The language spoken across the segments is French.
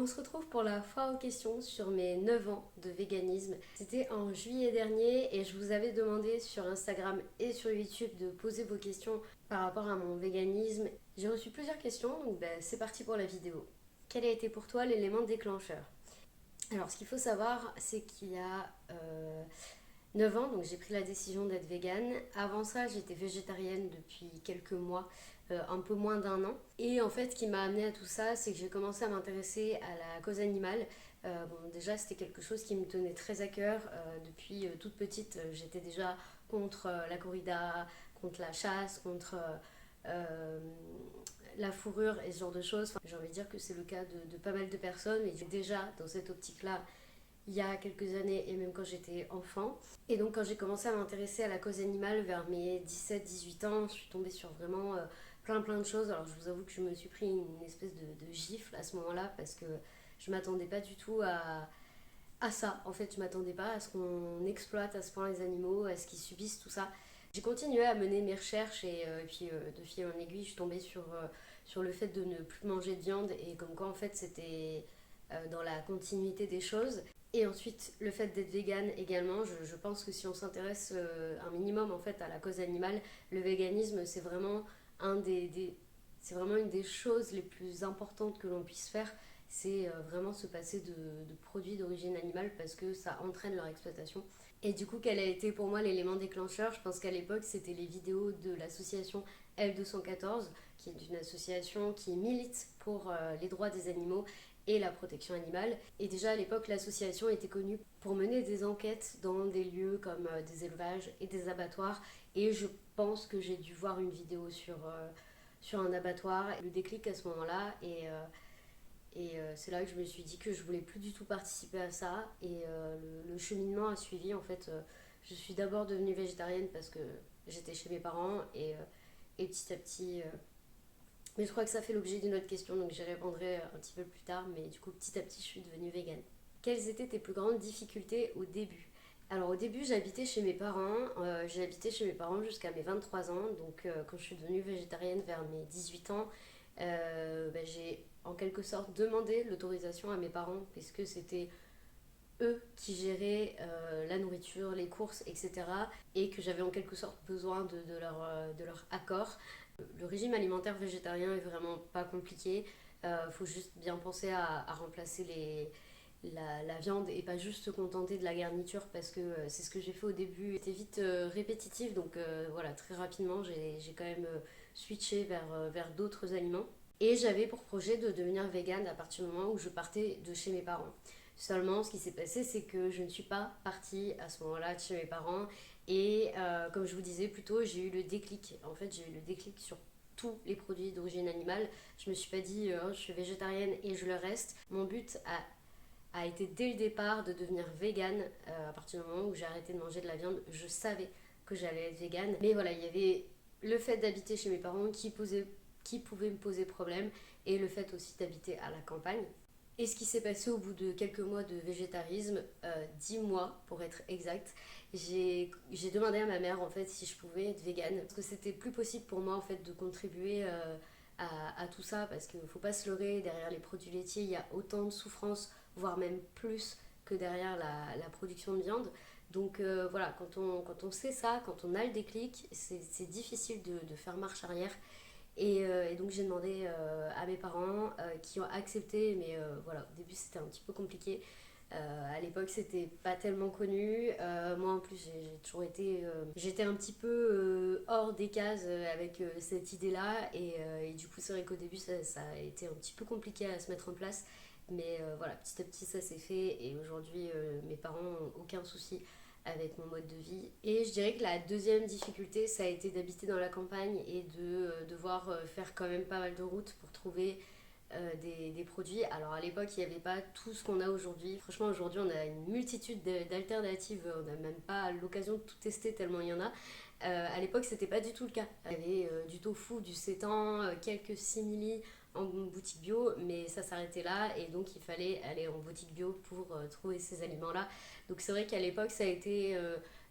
On se retrouve pour la foire aux questions sur mes 9 ans de véganisme. C'était en juillet dernier et je vous avais demandé sur Instagram et sur YouTube de poser vos questions par rapport à mon véganisme. J'ai reçu plusieurs questions, donc c'est parti pour la vidéo. Quel a été pour toi l'élément déclencheur? Alors ce qu'il faut savoir, c'est qu'il y a 9 ans, donc j'ai pris la décision d'être végane. Avant ça, j'étais végétarienne depuis quelques mois, un peu moins d'un an. Et en fait, ce qui m'a amené à tout ça, c'est que j'ai commencé à m'intéresser à la cause animale. Déjà, c'était quelque chose qui me tenait très à cœur. Depuis toute petite, j'étais déjà contre la corrida, contre la chasse, contre euh, la fourrure et ce genre de choses. Enfin, j'ai envie de dire que c'est le cas de pas mal de personnes. Et déjà, dans cette optique-là, il y a quelques années et même quand j'étais enfant. Et donc quand j'ai commencé à m'intéresser à la cause animale vers mes 17-18 ans, je suis tombée sur vraiment plein de choses. Alors je vous avoue que je me suis pris une espèce de gifle à ce moment-là parce que je m'attendais pas du tout à ça. En fait, je m'attendais pas à ce qu'on exploite à ce point les animaux, à ce qu'ils subissent tout ça. J'ai continué à mener mes recherches et puis de fil en aiguille, je suis tombée sur le fait de ne plus manger de viande et comme quoi en fait c'était dans la continuité des choses. Et ensuite, le fait d'être végane également, je pense que si on s'intéresse un minimum en fait à la cause animale, le véganisme c'est vraiment c'est vraiment une des choses les plus importantes que l'on puisse faire. C'est vraiment se passer de produits d'origine animale parce que ça entraîne leur exploitation. Et du coup, quel a été pour moi l'élément déclencheur? Je pense qu'à l'époque, c'était les vidéos de l'association L214, qui est une association qui milite pour les droits des animaux et la protection animale. Et déjà à l'époque, l'association était connue pour mener des enquêtes dans des lieux comme des élevages et des abattoirs. Et je pense que j'ai dû voir une vidéo sur un abattoir. Le déclic à ce moment-là. Et c'est là que je me suis dit que je voulais plus du tout participer à ça. Et le cheminement a suivi. En fait, je suis d'abord devenue végétarienne parce que j'étais chez mes parents. Et petit à petit, mais je crois que ça fait l'objet d'une autre question, donc j'y répondrai un petit peu plus tard. Mais du coup, petit à petit, je suis devenue végane. Quelles étaient tes plus grandes difficultés au début? Alors au début, j'habitais chez mes parents. J'ai habité chez mes parents jusqu'à mes 23 ans. Donc quand je suis devenue végétarienne vers mes 18 ans, j'ai en quelque sorte demandé l'autorisation à mes parents, puisque c'était eux qui géraient la nourriture, les courses, etc. Et que j'avais en quelque sorte besoin de leur accord. Le régime alimentaire végétarien est vraiment pas compliqué. Faut juste bien penser à remplacer la viande et pas juste se contenter de la garniture parce que c'est ce que j'ai fait au début. C'était vite répétitif, donc voilà, très rapidement j'ai quand même switché vers d'autres aliments. Et j'avais pour projet de devenir végane à partir du moment où je partais de chez mes parents. Seulement, ce qui s'est passé, c'est que je ne suis pas partie à ce moment-là de chez mes parents. Et comme je vous disais plus tôt, j'ai eu le déclic. En fait, j'ai eu le déclic sur tous les produits d'origine animale. Je me suis pas dit, je suis végétarienne et je le reste. Mon but a été dès le départ de devenir végane. À partir du moment où j'ai arrêté de manger de la viande, je savais que j'allais être végane. Mais voilà, il y avait le fait d'habiter chez mes parents qui pouvait me poser problème et le fait aussi d'habiter à la campagne. Et ce qui s'est passé au bout de quelques mois de végétarisme, 10 mois pour être exact, j'ai demandé à ma mère en fait si je pouvais être végane. Parce que c'était plus possible pour moi en fait de contribuer à tout ça parce qu'il ne faut pas se leurrer, derrière les produits laitiers il y a autant de souffrance, voire même plus que derrière la production de viande. Donc voilà, quand on sait ça, quand on a le déclic, c'est difficile de faire marche arrière. Et donc j'ai demandé à mes parents qui ont accepté, mais voilà, au début c'était un petit peu compliqué. À l'époque c'était pas tellement connu. Moi en plus j'ai toujours été, j'étais un petit peu hors des cases avec cette idée-là. Et du coup c'est vrai qu'au début ça a été un petit peu compliqué à se mettre en place. Mais voilà, petit à petit ça s'est fait et aujourd'hui mes parents n'ont aucun souci avec mon mode de vie. Et je dirais que la deuxième difficulté, ça a été d'habiter dans la campagne et de devoir faire quand même pas mal de routes pour trouver des produits. Alors à l'époque, il n'y avait pas tout ce qu'on a aujourd'hui. Franchement, aujourd'hui, on a une multitude d'alternatives. On n'a même pas l'occasion de tout tester tellement il y en a. À l'époque, c'était pas du tout le cas. Il y avait du tofu, du seitan, quelques simili, en boutique bio, mais ça s'arrêtait là et donc il fallait aller en boutique bio pour trouver ces aliments-là. Donc c'est vrai qu'à l'époque ça a été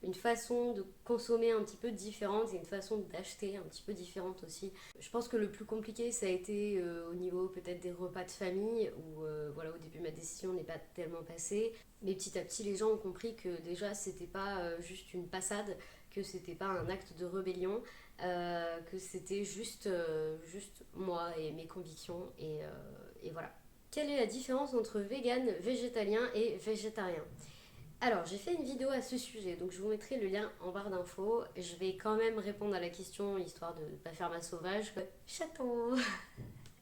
une façon de consommer un petit peu différente et une façon d'acheter un petit peu différente aussi. Je pense que le plus compliqué ça a été au niveau peut-être des repas de famille où voilà, au début ma décision n'est pas tellement passée, mais petit à petit les gens ont compris que déjà c'était pas juste une passade, que c'était pas un acte de rébellion, que c'était juste moi et mes convictions et voilà. Quelle est la différence entre vegan, végétalien et végétarien? Alors, j'ai fait une vidéo à ce sujet, donc je vous mettrai le lien en barre d'infos. Je vais quand même répondre à la question, histoire de ne pas faire ma sauvage. Chaton.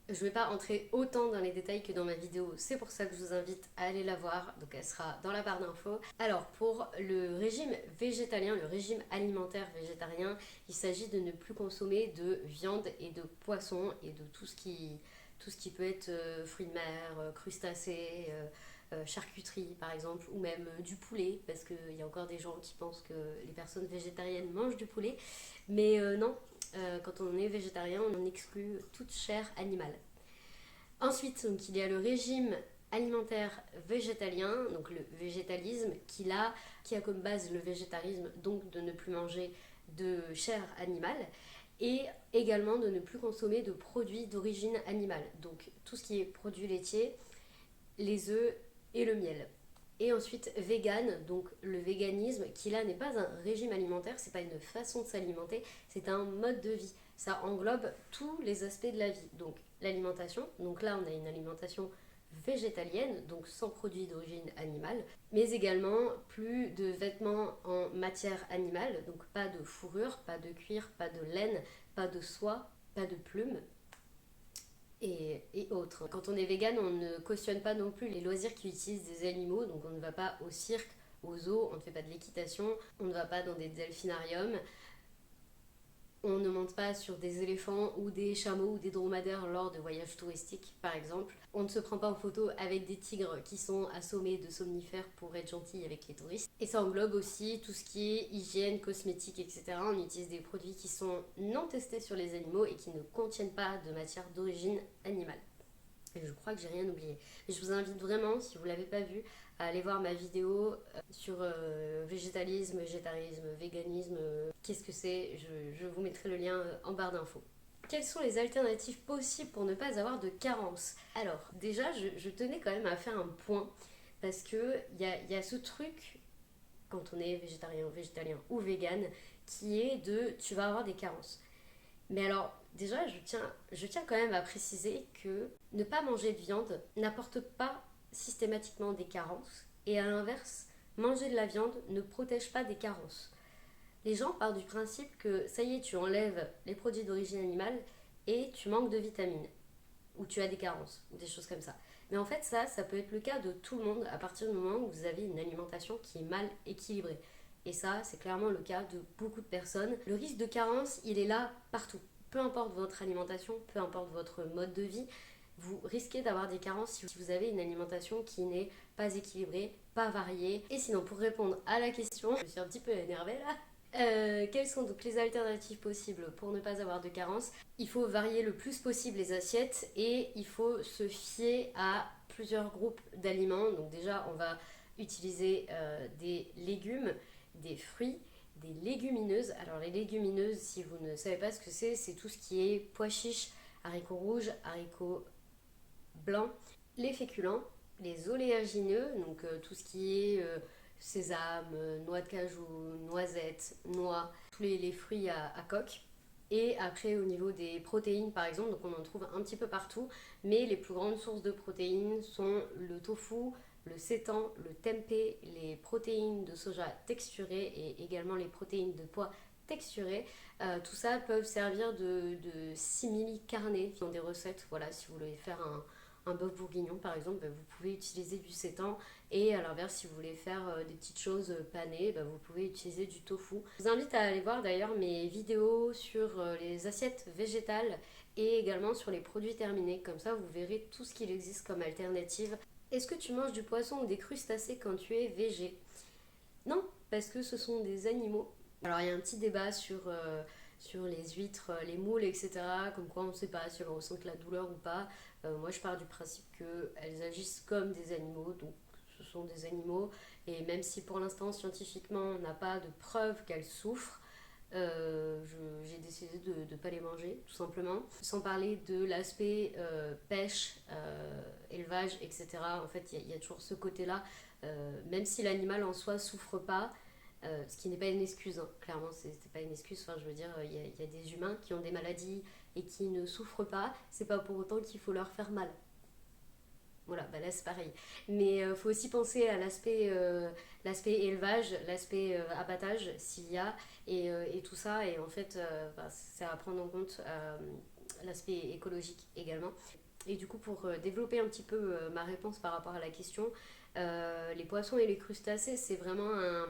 Je ne vais pas entrer autant dans les détails que dans ma vidéo, c'est pour ça que je vous invite à aller la voir, donc elle sera dans la barre d'infos. Alors pour le régime végétalien, le régime alimentaire végétarien, il s'agit de ne plus consommer de viande et de poisson et de tout ce qui peut être fruits de mer, crustacés, charcuterie par exemple, ou même du poulet, parce qu'il y a encore des gens qui pensent que les personnes végétariennes mangent du poulet, mais non, quand on est végétarien, on exclut toute chair animale. Ensuite, donc, il y a le régime alimentaire végétalien, donc le végétalisme, qui a comme base le végétarisme, donc de ne plus manger de chair animale, et également de ne plus consommer de produits d'origine animale, donc tout ce qui est produits laitiers, les œufs et le miel. Et ensuite vegan, donc le véganisme, qui là n'est pas un régime alimentaire, c'est pas une façon de s'alimenter, c'est un mode de vie. Ça englobe tous les aspects de la vie. Donc l'alimentation, donc là on a une alimentation végétalienne, donc sans produits d'origine animale, mais également plus de vêtements en matière animale, donc pas de fourrure, pas de cuir, pas de laine, pas de soie, pas de plumes, et autres. Quand on est vegan, on ne cautionne pas non plus les loisirs qui utilisent des animaux, donc on ne va pas au cirque, aux zoos, on ne fait pas de l'équitation, on ne va pas dans des delphinariums, on ne monte pas sur des éléphants ou des chameaux ou des dromadaires lors de voyages touristiques par exemple. On ne se prend pas en photo avec des tigres qui sont assommés de somnifères pour être gentils avec les touristes. Et ça englobe aussi tout ce qui est hygiène, cosmétique, etc. On utilise des produits qui sont non testés sur les animaux et qui ne contiennent pas de matière d'origine animale. Et je crois que j'ai rien oublié. Mais je vous invite vraiment, si vous ne l'avez pas vu, à aller voir ma vidéo sur végétalisme, végétarisme, véganisme. Qu'est-ce que c'est? Je vous mettrai le lien en barre d'infos. Quelles sont les alternatives possibles pour ne pas avoir de carence? Alors, déjà, je tenais quand même à faire un point, parce qu'il y a ce truc, quand on est végétarien, végétalien ou vegan, qui est de tu vas avoir des carences. Mais alors, déjà, je tiens quand même à préciser que ne pas manger de viande n'apporte pas systématiquement des carences. Et à l'inverse, manger de la viande ne protège pas des carences. Les gens partent du principe que ça y est, tu enlèves les produits d'origine animale et tu manques de vitamines. Ou tu as des carences, ou des choses comme ça. Mais en fait, ça peut être le cas de tout le monde à partir du moment où vous avez une alimentation qui est mal équilibrée. Et ça, c'est clairement le cas de beaucoup de personnes. Le risque de carence, il est là partout. Peu importe votre alimentation, peu importe votre mode de vie, vous risquez d'avoir des carences si vous avez une alimentation qui n'est pas équilibrée, pas variée. Et sinon, pour répondre à la question, je suis un petit peu énervée là. Quelles sont donc les alternatives possibles pour ne pas avoir de carence? Il faut varier le plus possible les assiettes et il faut se fier à plusieurs groupes d'aliments. Donc déjà, on va utiliser des légumes, des fruits, des légumineuses. Alors les légumineuses, si vous ne savez pas ce que c'est tout ce qui est pois chiches, haricots rouges, haricots blancs, les féculents, les oléagineux, donc tout ce qui est sésame, noix de cajou, noisettes, noix, tous les fruits à coque. Et après au niveau des protéines par exemple, donc on en trouve un petit peu partout, mais les plus grandes sources de protéines sont le tofu, le sétan, le tempeh, les protéines de soja texturées et également les protéines de pois texturées. Tout ça peuvent servir de simili carne dans des recettes. Voilà, si vous voulez faire un bœuf bourguignon par exemple, vous pouvez utiliser du sétan, et à l'inverse si vous voulez faire des petites choses panées, vous pouvez utiliser du tofu. Je vous invite à aller voir d'ailleurs mes vidéos sur les assiettes végétales et également sur les produits terminés, comme ça vous verrez tout ce qu'il existe comme alternative. Est-ce que tu manges du poisson ou des crustacés quand tu es végé? Non, parce que ce sont des animaux. Alors il y a un petit débat sur sur les huîtres, les moules, etc. Comme quoi on ne sait pas si elles ressentent la douleur ou pas. Moi je pars du principe qu'elles agissent comme des animaux, donc ce sont des animaux. Et même si pour l'instant scientifiquement on n'a pas de preuve qu'elles souffrent, j'ai décidé de ne pas les manger, tout simplement. Sans parler de l'aspect pêche, élevage, etc. En fait, il y a toujours ce côté-là. Même si l'animal en soi souffre pas, ce qui n'est pas une excuse, hein. Clairement, c'est pas une excuse. Enfin, je veux dire, il y a des humains qui ont des maladies et qui ne souffrent pas. C'est pas pour autant qu'il faut leur faire mal. Voilà, bah là c'est pareil. Mais il faut aussi penser à l'aspect élevage, l'aspect abattage s'il y a, et tout ça. Et en fait, bah, c'est à prendre en compte l'aspect écologique également. Et du coup, pour développer un petit peu ma réponse par rapport à la question, les poissons et les crustacés, c'est vraiment un...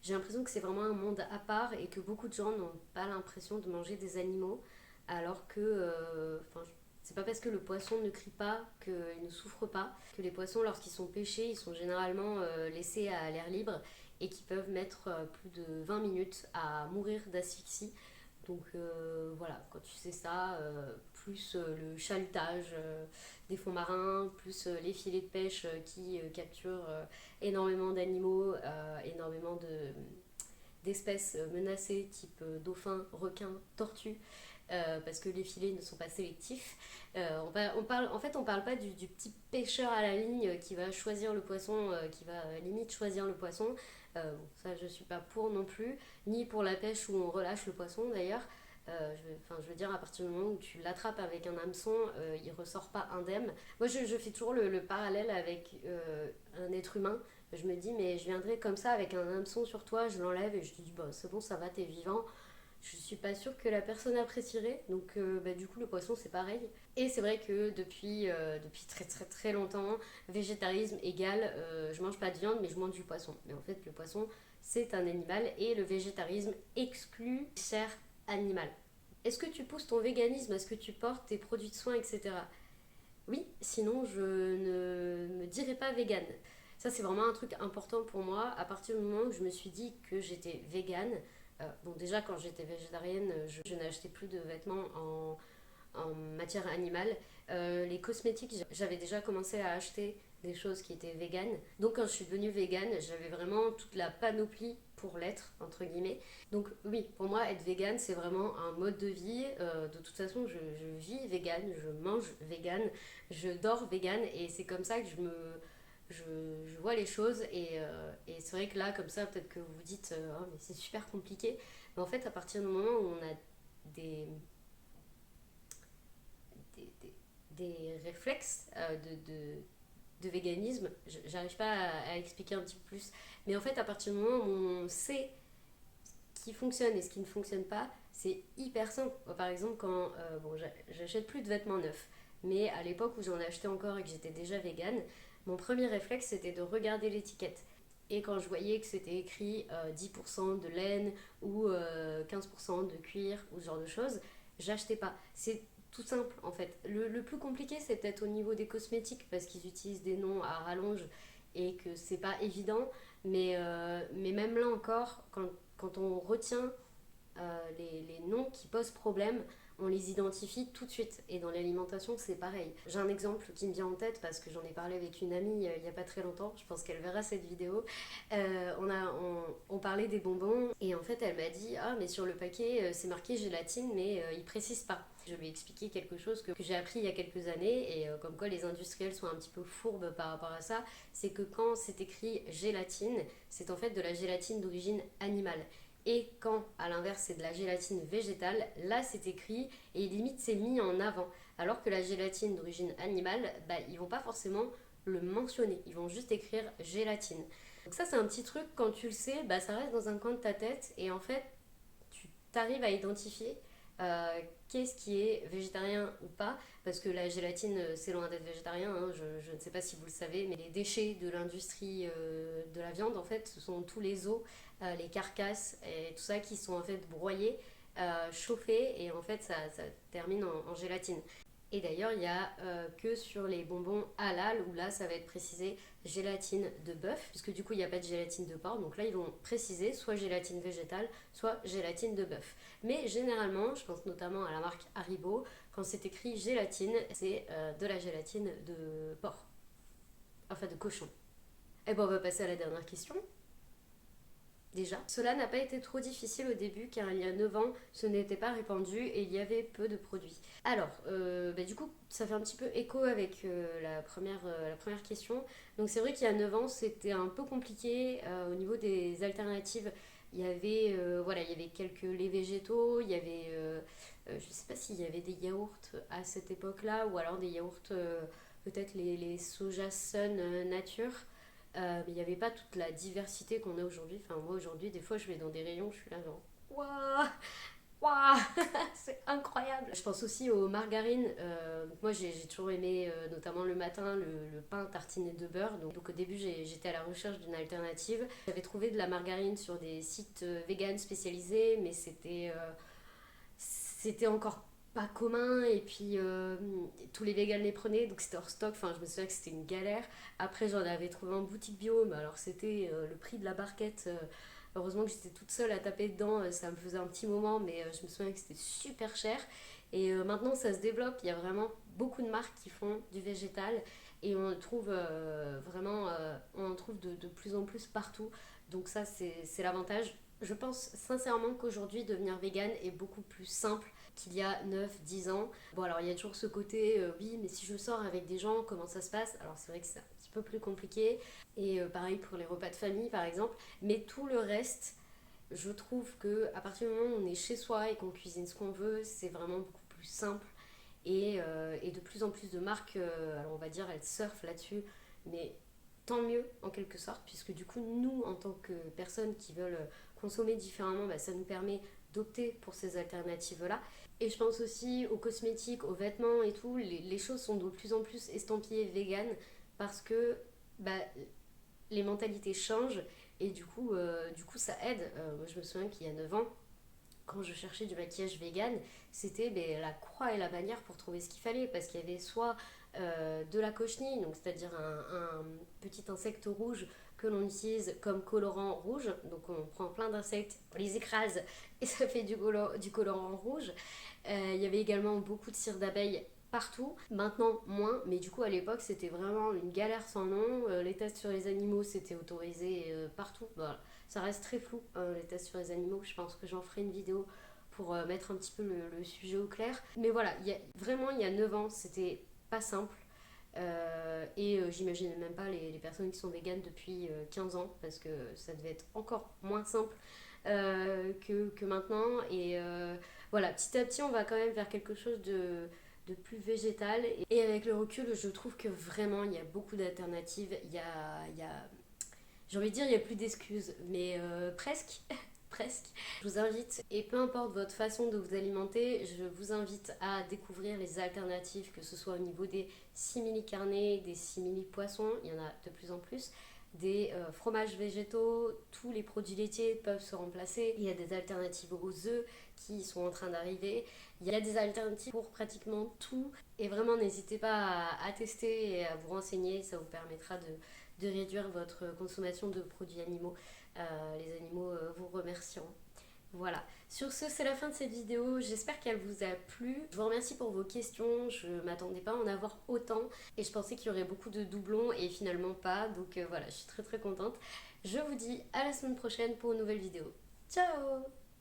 J'ai l'impression que c'est vraiment un monde à part et que beaucoup de gens n'ont pas l'impression de manger des animaux, alors que, c'est pas parce que le poisson ne crie pas qu'il ne souffre pas, que les poissons, lorsqu'ils sont pêchés, ils sont généralement laissés à l'air libre et qui peuvent mettre plus de 20 minutes à mourir d'asphyxie. Donc voilà, quand tu sais ça, plus le chalutage des fonds marins, plus les filets de pêche qui capturent énormément d'animaux, énormément d'espèces menacées, type dauphins, requins, tortues, parce que les filets ne sont pas sélectifs. En fait, on parle pas du petit pêcheur à la ligne qui va choisir le poisson, qui va limite choisir le poisson. Bon, ça, je suis pas pour non plus, ni pour la pêche où on relâche le poisson d'ailleurs. Je veux dire, à partir du moment où tu l'attrapes avec un hameçon, il ressort pas indemne. Moi, je fais toujours le parallèle avec un être humain. Je me dis, mais je viendrais comme ça avec un hameçon sur toi, je l'enlève et je te dis, bah, c'est bon, ça va, t'es vivant. Je suis pas sûre que la personne apprécierait. Donc, bah, du coup, le poisson, c'est pareil. Et c'est vrai que depuis très très très longtemps, végétarisme égale je mange pas de viande, mais je mange du poisson. Mais en fait, le poisson, c'est un animal et le végétarisme exclut chair animale. Est-ce que tu pousses ton véganisme? Est-ce que tu portes tes produits de soins, etc.? Oui, sinon je ne me dirais pas végane. Ça, c'est vraiment un truc important pour moi. À partir du moment où je me suis dit que j'étais végane, bon, déjà quand j'étais végétarienne, je n'achetais plus de vêtements en matière animale. Les cosmétiques, j'avais déjà commencé à acheter des choses qui étaient véganes. Donc quand je suis devenue végane, j'avais vraiment toute la panoplie pour l'être, entre guillemets. Donc oui, pour moi, être végane, c'est vraiment un mode de vie. De toute façon, je vis végane, je mange végane, je dors végane, et c'est comme ça que je vois les choses. Et c'est vrai que là, comme ça, peut-être que vous vous dites, oh, mais c'est super compliqué. Mais en fait, à partir du moment où on a des, des réflexes de véganisme, j'arrive pas à expliquer un petit peu plus, mais en fait à partir du moment où on sait ce qui fonctionne et ce qui ne fonctionne pas, c'est hyper simple. Par exemple, quand bon, j'achète plus de vêtements neufs, mais à l'époque où j'en achetais encore et que j'étais déjà végane, mon premier réflexe c'était de regarder l'étiquette. Et quand je voyais que c'était écrit 10% de laine ou 15% de cuir ou ce genre de choses, j'achetais pas. C'est tout simple en fait. Le plus compliqué, c'est peut-être au niveau des cosmétiques parce qu'ils utilisent des noms à rallonge et que c'est pas évident. Mais même là encore, quand on retient les noms qui posent problème, on les identifie tout de suite. Et dans l'alimentation, c'est pareil. J'ai un exemple qui me vient en tête parce que j'en ai parlé avec une amie il n'y a pas très longtemps. Je pense qu'elle verra cette vidéo. On parlait des bonbons et en fait, elle m'a dit, ah, mais sur le paquet, c'est marqué gélatine, mais il précise pas. Je lui ai expliqué quelque chose que j'ai appris il y a quelques années, et comme quoi les industriels sont un petit peu fourbes par rapport à ça. C'est que quand c'est écrit gélatine, c'est en fait de la gélatine d'origine animale. Et quand, à l'inverse, c'est de la gélatine végétale, là c'est écrit et limite c'est mis en avant. Alors que la gélatine d'origine animale, bah, ils vont pas forcément le mentionner, ils vont juste écrire gélatine. Donc ça c'est un petit truc, quand tu le sais, bah, ça reste dans un coin de ta tête et en fait tu t'arrives à identifier qu'est-ce qui est végétarien ou pas, parce que la gélatine c'est loin d'être végétarien, hein. Je ne sais pas si vous le savez, mais les déchets de l'industrie de la viande en fait, ce sont tous les os, les carcasses et tout ça qui sont en fait broyés, chauffés, et en fait ça termine en gélatine. Et d'ailleurs, il n'y a que sur les bonbons halal où là, ça va être précisé gélatine de bœuf, puisque du coup, il n'y a pas de gélatine de porc. Donc là, ils vont préciser soit gélatine végétale, soit gélatine de bœuf. Mais généralement, je pense notamment à la marque Haribo, quand c'est écrit gélatine, c'est de la gélatine de porc, enfin de cochon. Et bon, on va passer à la dernière question. Déjà. Cela n'a pas été trop difficile au début car il y a 9 ans, ce n'était pas répandu et il y avait peu de produits. Alors, du coup, ça fait un petit peu écho avec la première question. Donc c'est vrai qu'il y a 9 ans, c'était un peu compliqué au niveau des alternatives. Il y avait quelques laits végétaux, il y avait, je ne sais pas s'il y avait des yaourts à cette époque-là ou alors des yaourts, peut-être les Soja Sun Nature. Mais il n'y avait pas toute la diversité qu'on a aujourd'hui. Enfin, moi aujourd'hui, des fois, je vais dans des rayons, je suis là genre, waouh, waouh, c'est incroyable. Je pense aussi aux margarines. Moi, j'ai toujours aimé, notamment le matin, le pain tartiné de beurre. Donc au début, j'étais à la recherche d'une alternative. J'avais trouvé de la margarine sur des sites vegan spécialisés, mais c'était encore pas commun et puis tous les végans les prenaient donc c'était hors stock, enfin je me souviens que c'était une galère. Après j'en avais trouvé en boutique bio mais alors c'était le prix de la barquette, heureusement que j'étais toute seule à taper dedans, ça me faisait un petit moment mais je me souviens que c'était super cher et maintenant ça se développe, il y a vraiment beaucoup de marques qui font du végétal et on le trouve on en trouve de plus en plus partout, donc ça c'est l'avantage. Je pense sincèrement qu'aujourd'hui devenir vegan est beaucoup plus simple qu'il y a 9 10 ans. Bon alors il y a toujours ce côté, oui mais si je sors avec des gens, comment ça se passe? Alors c'est vrai que c'est un petit peu plus compliqué. Et pareil pour les repas de famille par exemple. Mais tout le reste, je trouve que à partir du moment où on est chez soi et qu'on cuisine ce qu'on veut, c'est vraiment beaucoup plus simple. Et de plus en plus de marques, alors on va dire elles surfent là-dessus, mais tant mieux en quelque sorte, puisque du coup nous en tant que personnes qui veulent consommer différemment, bah, ça nous permet d'opter pour ces alternatives-là. Et je pense aussi aux cosmétiques, aux vêtements et tout, les choses sont de plus en plus estampillées vegan parce que bah, les mentalités changent et du coup ça aide. Moi je me souviens qu'il y a 9 ans, quand je cherchais du maquillage vegan, c'était la croix et la bannière pour trouver ce qu'il fallait parce qu'il y avait soit de la cochenille, donc c'est-à-dire un petit insecte rouge que l'on utilise comme colorant rouge. Donc on prend plein d'insectes, on les écrase et ça fait du colorant rouge. Il y avait également beaucoup de cire d'abeille partout, maintenant moins, mais du coup à l'époque c'était vraiment une galère sans nom. Les tests sur les animaux c'était autorisé partout. Voilà. Ça reste très flou, les tests sur les animaux. Je pense que j'en ferai une vidéo pour mettre un petit peu le sujet au clair. Mais voilà, vraiment il y a 9 ans c'était pas simple. J'imagine même pas les personnes qui sont véganes depuis 15 ans parce que ça devait être encore moins simple que maintenant. Voilà, petit à petit, on va quand même vers quelque chose de plus végétal. Et avec le recul, je trouve que vraiment, il y a beaucoup d'alternatives. J'ai envie de dire, il n'y a plus d'excuses, mais presque. Presque. Je vous invite, et peu importe votre façon de vous alimenter, je vous invite à découvrir les alternatives, que ce soit au niveau des simili-carnés, des simili-poissons, il y en a de plus en plus, des fromages végétaux, tous les produits laitiers peuvent se remplacer. Il y a des alternatives aux œufs qui sont en train d'arriver. Il y a des alternatives pour pratiquement tout. Et vraiment, n'hésitez pas à tester et à vous renseigner, ça vous permettra de réduire votre consommation de produits animaux. Les animaux vous remercieront. Voilà, sur ce c'est la fin de cette vidéo, j'espère qu'elle vous a plu. Je vous remercie pour vos questions, je m'attendais pas à en avoir autant et je pensais qu'il y aurait beaucoup de doublons et finalement pas, donc voilà, je suis très très contente. Je vous dis à la semaine prochaine pour une nouvelle vidéo. Ciao!